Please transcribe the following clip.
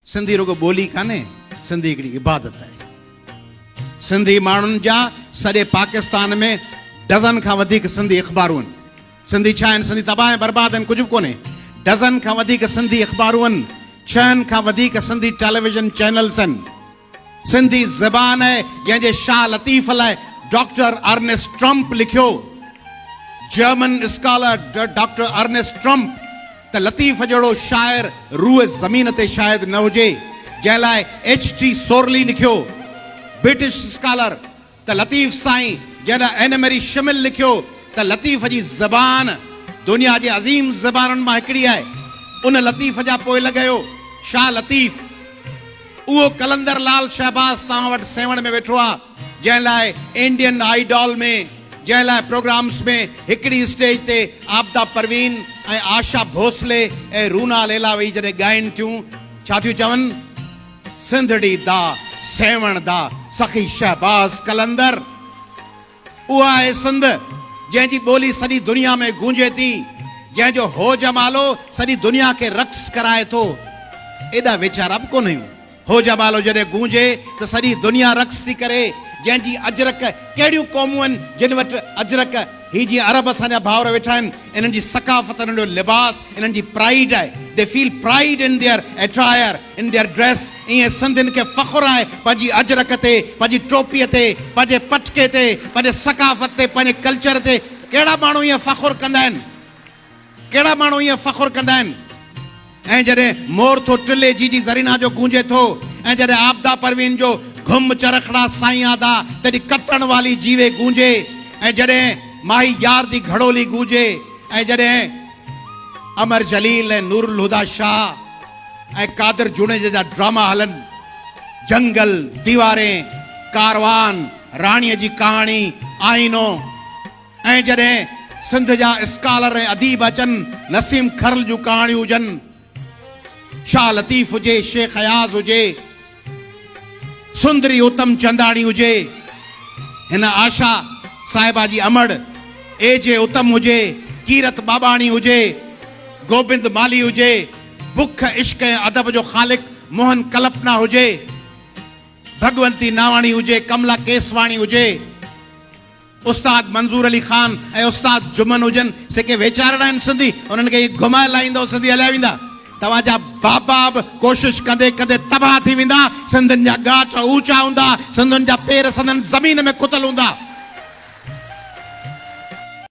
सिंधी रुगो बोली काने, सिंधी हिकिड़ी इबादत है। सिंधी माण्हुनि जा सॼे पाकिस्तान में डज़न खां वधीक सिंधी अख़बारूं आहिनि। सिंधी छा आहिनि? सिंधी तबाह ऐं बर्बाद आहिनि, कुझु बि कोन्हे। डज़न खां वधीक सिंधी अख़बारूं आहिनि, 6 खां वधीक सिंधी टेलीविज़न चैनल्स आहिनि। सिंधी ज़बान आहे जंहिंजे शाह लतीफ़ लाइ डॉक्टर अर्नेस्ट ट्रम्प लिखियो, German scholar doctor Ernest Trumpp, त लतीफ़ जहिड़ो शाइर रूए ज़मीन ते शायदि न हुजे। जंहिं लाइ H.T. सोरली लिखियो, ब्रिटिश स्कॉलर, त लतीफ़ साईं। जंहिं लाइ एन मैरी शिमिल लिखियो त लतीफ़ जी ज़बान दुनिया जे अज़ीम ज़बानुनि मां हिकिड़ी आहे। उन लतीफ़ जा पोइ लॻायो शाह लतीफ़। उहो कलंदर लाल शहबाज़ तव्हां वटि सेवण में वेठो आहे, जंहिं लाइ इंडियन आइडॉल में, जंहिं लाइ प्रोग्राम्स में हिकिड़ी स्टेज ते आबदा परवीन ऐं आशा भोसले ऐं रूना लेला वेही जॾहिं ॻाइनि थियूं, छा थियूं चवनि? सिंधड़ी दा सेवण दा सखी शहबाज़ कलंदर। उहा आहे सिंध जंहिंजी ॿोली सॼी दुनिया में गूंजे थी, जंहिंजो हो जमालो सॼी दुनिया खे रक़्स कराए थो। एॾा वीचारा बि कोन आहियूं। हो जमालो जॾहिं गूंजे त सॼी दुनिया रक़्स थी करे। जंहिंजी अजरक, कहिड़ियूं क़ौमूं आहिनि जिन वटि अजरक, ही जीअं अरब असांजा भाउर वेठा आहिनि, इन्हनि जी सकाफ़त, इन्हनि जो लिबास, इन्हनि जी प्राइड आहे। They feel pride in their attire, in their dress. ईअं सिंधियुनि खे फ़ख़ुरु आहे पंहिंजी अजरक ते, पंहिंजी टोपीअ ते, पंहिंजे पटके ते, पंहिंजे सकाफ़त ते, पंहिंजे कल्चर ते। कहिड़ा माण्हू ईअं फ़ख़ुरु कंदा आहिनि? कहिड़ा माण्हू ईअं फ़ख़ुरु कंदा आहिनि? ऐं जॾहिं मोर थो टिले जी ज़रीना जो गूंजे थो, ऐं जॾहिं आबदा परवीन जो घुम चरखड़ा साईं आदा, तॾहिं कटण वाली जीवे गूंजे, ऐं जॾहिं माही यार दी घड़ोली गूंजे, ऐं जॾहिं अमर जलील ऐं नूरुल हुदा शाह ऐं कादिर जुनेजा जा ड्रामा हलनि, जंगल, दीवारें, कारवान, राणीअ जी कहाणी, आईनो, ऐं जॾहिं सिंध जा स्कॉलर ऐं अदीब अचनि, नसीम खरल जूं कहाणियूं हुजनि, शाह लतीफ़ हुजे, शेख अयाज़ हुजे, सुंदरी उत्तम चंदाणी हुजे, हिन आशा साहिबा जी अमड़, ए.जे. उत्तम हुजे, कीरत बाबाणी हुजे, गोबिंद माली हुजे, बुख इश्क ऐं अदब जो ख़ालिक मोहन कल्पना हुजे, भगवंती नावाणी हुजे, कमला केसवाणी हुजे, उस्ताद मंज़ूर अली ख़ान ऐं उस्ताद जुमन हुजनि। सेके वेचारणा आहिनि सिंधी, उन्हनि खे घुमाए लाहींदो, सिंधी हलिया वेंदा। तव्हांजा बाबा बि कोशिशि कंदे कंदे तबाह थी वेंदा। सिंधियुनि जा गाठ ऊचा हूंदा, सिंधियुनि जा पेर संदन ज़मीन में कुतल हूंदा।